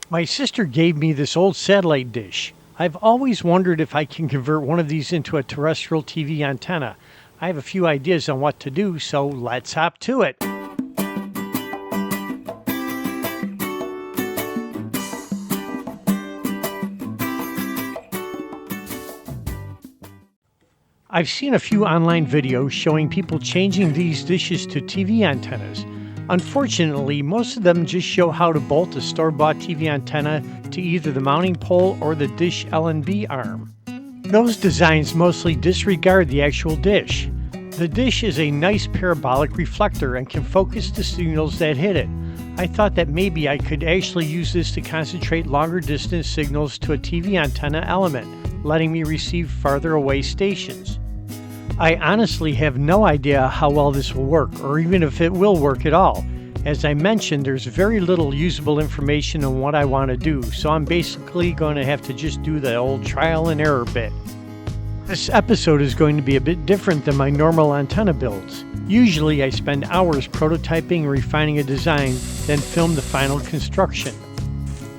My sister gave me this old satellite dish. I've always wondered if I can convert one of these into a terrestrial TV antenna. I have a few ideas on what to do, so let's hop to it. I've seen a few online videos showing people changing these dishes to TV antennas. Unfortunately, most of them just show how to bolt a store-bought TV antenna to either the mounting pole or the dish LNB arm. Those designs mostly disregard the actual dish. The dish is a nice parabolic reflector and can focus the signals that hit it. I thought that maybe I could actually use this to concentrate longer distance signals to a TV antenna element, letting me receive farther away stations. I honestly have no idea how well this will work, or even if it will work at all. As I mentioned, there's very little usable information on what I want to do, so I'm basically going to have to just do the old trial and error bit. This episode is going to be a bit different than my normal antenna builds. Usually I spend hours prototyping and refining a design, then film the final construction.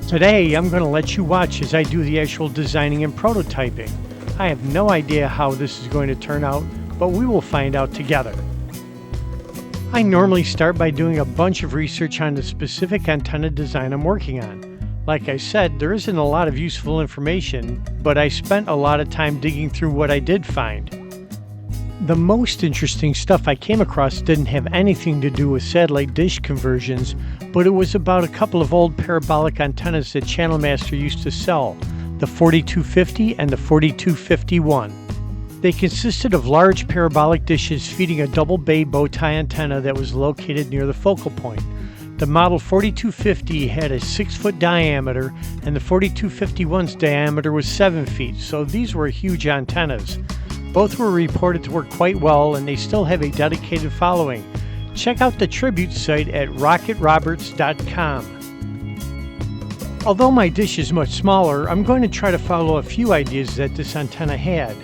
Today I'm going to let you watch as I do the actual designing and prototyping. I have no idea how this is going to turn out, but we will find out together. I normally start by doing a bunch of research on the specific antenna design I'm working on. Like I said, there isn't a lot of useful information, but I spent a lot of time digging through what I did find. The most interesting stuff I came across didn't have anything to do with satellite dish conversions, but it was about a couple of old parabolic antennas that Channel Master used to sell, the 4250 and the 4251. They consisted of large parabolic dishes feeding a double bay bow tie antenna that was located near the focal point. The model 4250 had a 6-foot diameter, and the 4251's diameter was 7 feet, so these were huge antennas. Both were reported to work quite well, and they still have a dedicated following. Check out the tribute site at rocketroberts.com. Although my dish is much smaller, I'm going to try to follow a few ideas that this antenna had.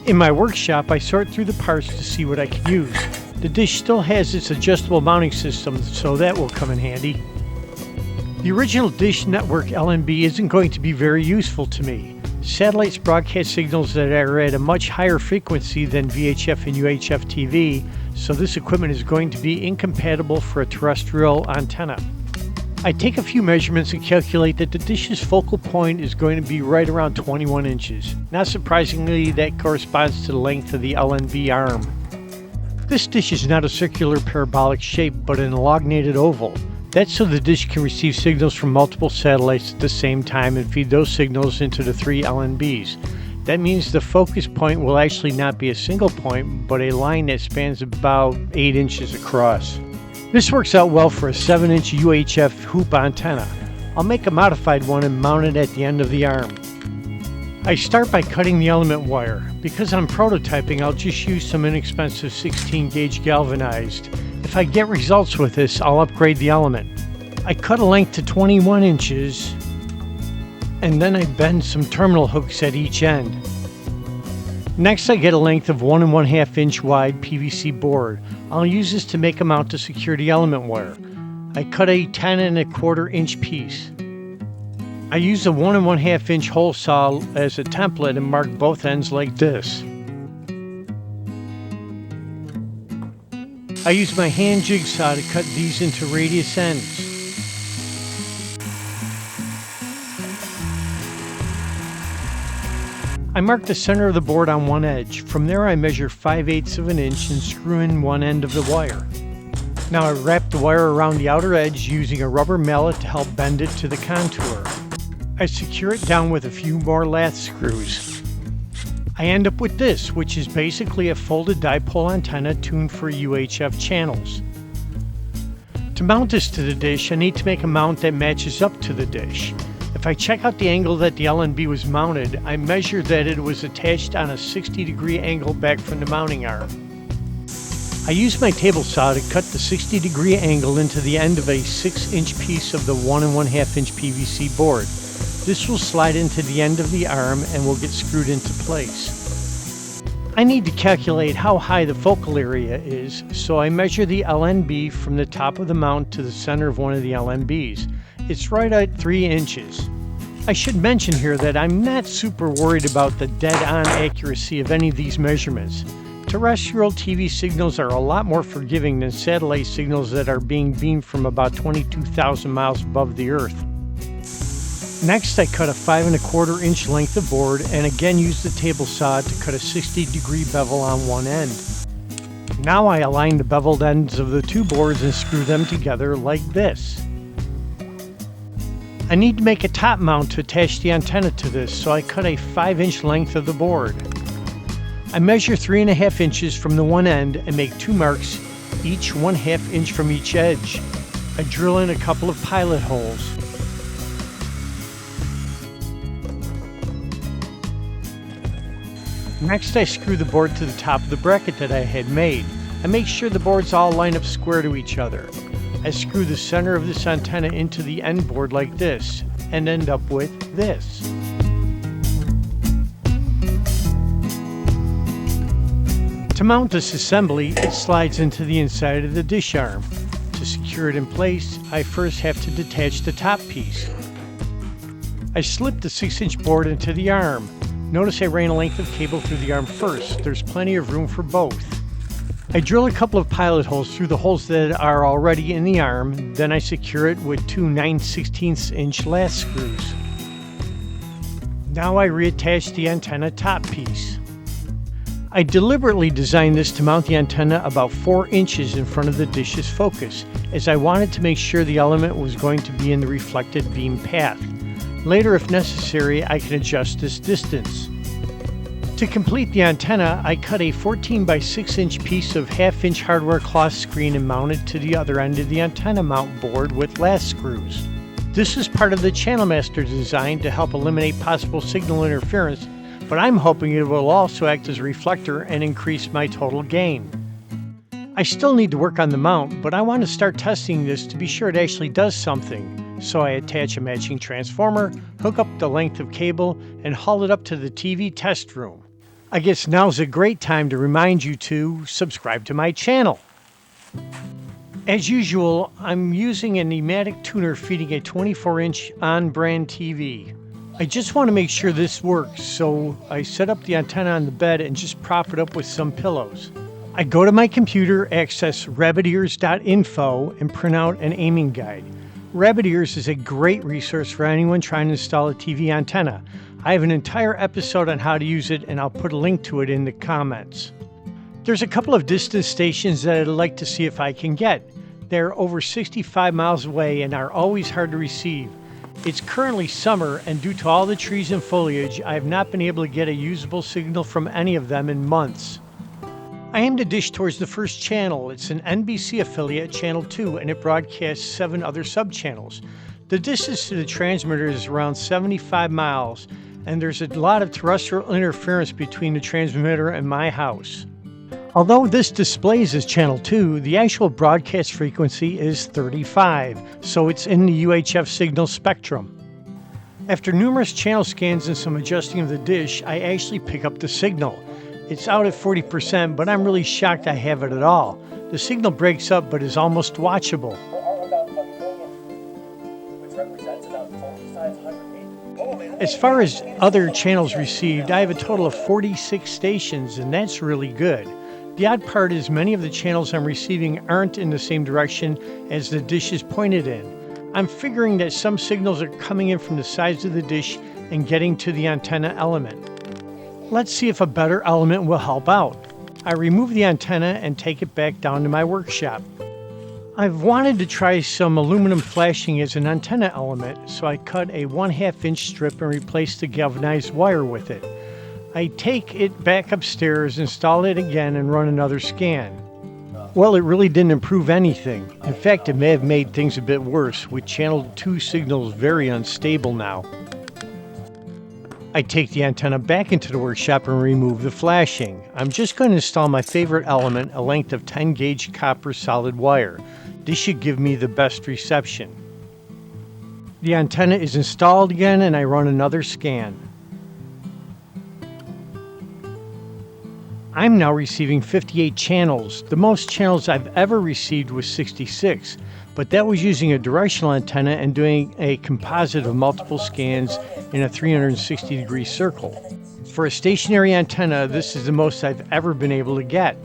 In my workshop, I sort through the parts to see what I can use. The dish still has its adjustable mounting system, so that will come in handy. The original Dish Network LNB isn't going to be very useful to me. Satellites broadcast signals that are at a much higher frequency than VHF and UHF TV, so this equipment is going to be incompatible for a terrestrial antenna. I take a few measurements and calculate that the dish's focal point is going to be right around 21 inches. Not surprisingly, that corresponds to the length of the LNB arm. This dish is not a circular parabolic shape, but an elongated oval. That's so the dish can receive signals from multiple satellites at the same time and feed those signals into the 3 LNBs. That means the focus point will actually not be a single point, but a line that spans about 8 inches across. This works out well for a 7-inch UHF hoop antenna. I'll make a modified one and mount it at the end of the arm. I start by cutting the element wire. Because I'm prototyping, I'll just use some inexpensive 16-gauge galvanized. If I get results with this, I'll upgrade the element. I cut a length to 21 inches, and then I bend some terminal hooks at each end. Next, I get a length of 1 1/2 inch wide PVC board. I'll use this to make a mount to secure the element wire. I cut a 10 1/4 inch piece. I use a 1 1/2 inch hole saw as a template and mark both ends like this. I use my hand jigsaw to cut these into radius ends. I mark the center of the board on one edge. From there I measure 5/8 of an inch and screw in one end of the wire. Now I wrap the wire around the outer edge using a rubber mallet to help bend it to the contour. I secure it down with a few more lath screws. I end up with this, which is basically a folded dipole antenna tuned for UHF channels. To mount this to the dish, I need to make a mount that matches up to the dish. If I check out the angle that the LNB was mounted, I measured that it was attached on a 60-degree angle back from the mounting arm. I used my table saw to cut the 60-degree angle into the end of a 6-inch piece of the 1 1/2 inch PVC board. This will slide into the end of the arm and will get screwed into place. I need to calculate how high the focal area is, so I measure the LNB from the top of the mount to the center of one of the LNBs. It's right at 3 inches. I should mention here that I'm not super worried about the dead-on accuracy of any of these measurements. Terrestrial TV signals are a lot more forgiving than satellite signals that are being beamed from about 22,000 miles above the Earth. Next, I cut a 5 1/4 inch length of board and again used the table saw to cut a 60-degree bevel on one end. Now I align the beveled ends of the two boards and screw them together like this. I need to make a top mount to attach the antenna to this, so I cut a 5-inch length of the board. I measure 3 1/2 inches from the one end and make 2 marks, each 1/2 inch from each edge. I drill in a couple of pilot holes. Next, I screw the board to the top of the bracket that I had made. I make sure the boards all line up square to each other. I screw the center of this antenna into the end board like this and end up with this. To mount this assembly, it slides into the inside of the dish arm. To secure it in place, I first have to detach the top piece. I slip the 6-inch board into the arm. Notice I ran a length of cable through the arm first. There's plenty of room for both. I drill a couple of pilot holes through the holes that are already in the arm, then I secure it with 2 9/16 inch last screws. Now I reattach the antenna top piece. I deliberately designed this to mount the antenna about 4 inches in front of the dish's focus, as I wanted to make sure the element was going to be in the reflected beam path. Later, if necessary, I can adjust this distance. To complete the antenna, I cut a 14 by 6 inch piece of 1/2 inch hardware cloth screen and mounted to the other end of the antenna mount board with last screws. This is part of the Channel Master design to help eliminate possible signal interference, but I'm hoping it will also act as a reflector and increase my total gain. I still need to work on the mount, but I want to start testing this to be sure it actually does something. So I attach a matching transformer, hook up the length of cable, and haul it up to the TV test room. I guess now's a great time to remind you to subscribe to my channel. As usual, I'm using a pneumatic tuner feeding a 24-inch on-brand TV. I just want to make sure this works, so I set up the antenna on the bed and just prop it up with some pillows. I go to my computer, access rabbitears.info, and print out an aiming guide. Rabbit Ears is a great resource for anyone trying to install a TV antenna. I have an entire episode on how to use it, and I'll put a link to it in the comments. There's a couple of distant stations that I'd like to see if I can get. They're over 65 miles away and are always hard to receive. It's currently summer, and due to all the trees and foliage, I have not been able to get a usable signal from any of them in months. I aim to dish towards the first channel. It's an NBC affiliate, Channel 2, and it broadcasts 7 other sub-channels. The distance to the transmitter is around 75 miles, and there's a lot of terrestrial interference between the transmitter and my house. Although this displays as Channel 2, the actual broadcast frequency is 35, so it's in the UHF signal spectrum. After numerous channel scans and some adjusting of the dish, I actually pick up the signal. It's out at 40%, but I'm really shocked I have it at all. The signal breaks up but is almost watchable. As far as other channels received, I have a total of 46 stations, and that's really good. The odd part is many of the channels I'm receiving aren't in the same direction as the dish is pointed in. I'm figuring that some signals are coming in from the sides of the dish and getting to the antenna element. Let's see if a better element will help out. I remove the antenna and take it back down to my workshop. I've wanted to try some aluminum flashing as an antenna element, so I cut a 1/2 inch strip and replaced the galvanized wire with it. I take it back upstairs, install it again, and run another scan. Well, it really didn't improve anything. In fact, it may have made things a bit worse, with Channel 2 signals very unstable now. I take the antenna back into the workshop and remove the flashing. I'm just going to install my favorite element, a length of 10 gauge copper solid wire. This should give me the best reception. The antenna is installed again, and I run another scan. I'm now receiving 58 channels. The most channels I've ever received was 66, but that was using a directional antenna and doing a composite of multiple scans in a 360-degree circle. For a stationary antenna, this is the most I've ever been able to get.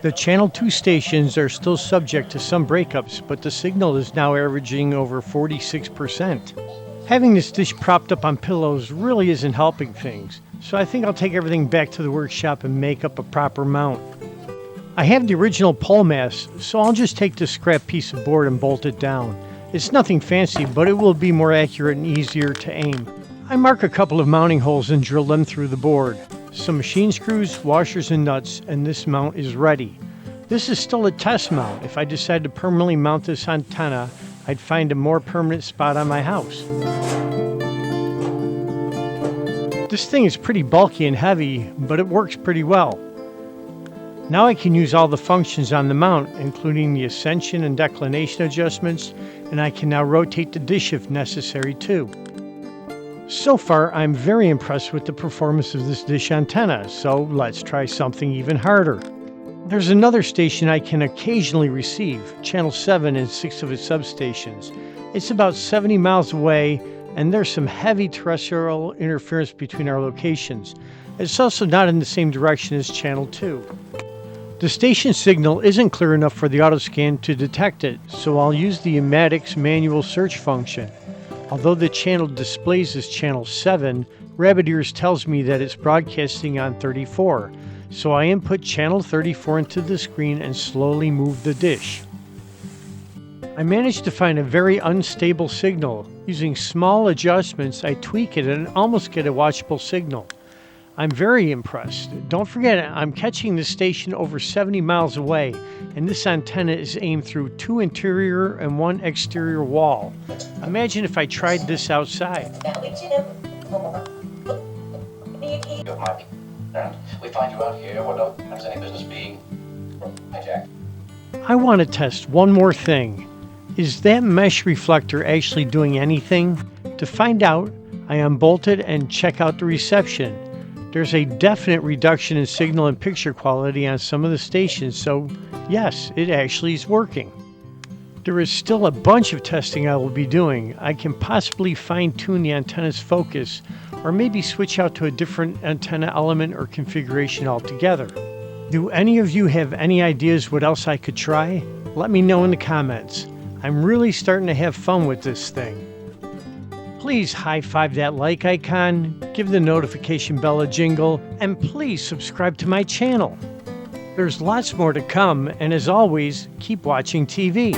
The Channel 2 stations are still subject to some breakups, but the signal is now averaging over 46%. Having this dish propped up on pillows really isn't helping things, so I think I'll take everything back to the workshop and make up a proper mount. I have the original pole mast, so I'll just take this scrap piece of board and bolt it down. It's nothing fancy, but it will be more accurate and easier to aim. I mark a couple of mounting holes and drill them through the board. Some machine screws, washers, and nuts, and this mount is ready. This is still a test mount. If I decide to permanently mount this antenna, I'd find a more permanent spot on my house. This thing is pretty bulky and heavy, but it works pretty well. Now I can use all the functions on the mount, including the ascension and declination adjustments, and I can now rotate the dish if necessary too. So far, I'm very impressed with the performance of this dish antenna, so let's try something even harder. There's another station I can occasionally receive, Channel 7 and 6 of its substations. It's about 70 miles away, and there's some heavy terrestrial interference between our locations. It's also not in the same direction as Channel 2. The station signal isn't clear enough for the autoscan to detect it, so I'll use the Imatix manual search function. Although the channel displays as Channel 7, Rabbit Ears tells me that it's broadcasting on 34, so I input Channel 34 into the screen and slowly move the dish. I managed to find a very unstable signal. Using small adjustments, I tweak it and almost get a watchable signal. I'm very impressed. Don't forget, I'm catching the station over 70 miles away, and this antenna is aimed through 2 interior and 1 exterior wall. Imagine if I tried this outside. We find you out here where no one has any business being hijacked. I want to test one more thing. Is that mesh reflector actually doing anything? To find out, I unbolt it and check out the reception. There's a definite reduction in signal and picture quality on some of the stations, so yes, it actually is working. There is still a bunch of testing I will be doing. I can possibly fine-tune the antenna's focus, or maybe switch out to a different antenna element or configuration altogether. Do any of you have any ideas what else I could try? Let me know in the comments. I'm really starting to have fun with this thing. Please high-five that like icon, give the notification bell a jingle, and please subscribe to my channel. There's lots more to come, and as always, keep watching TV.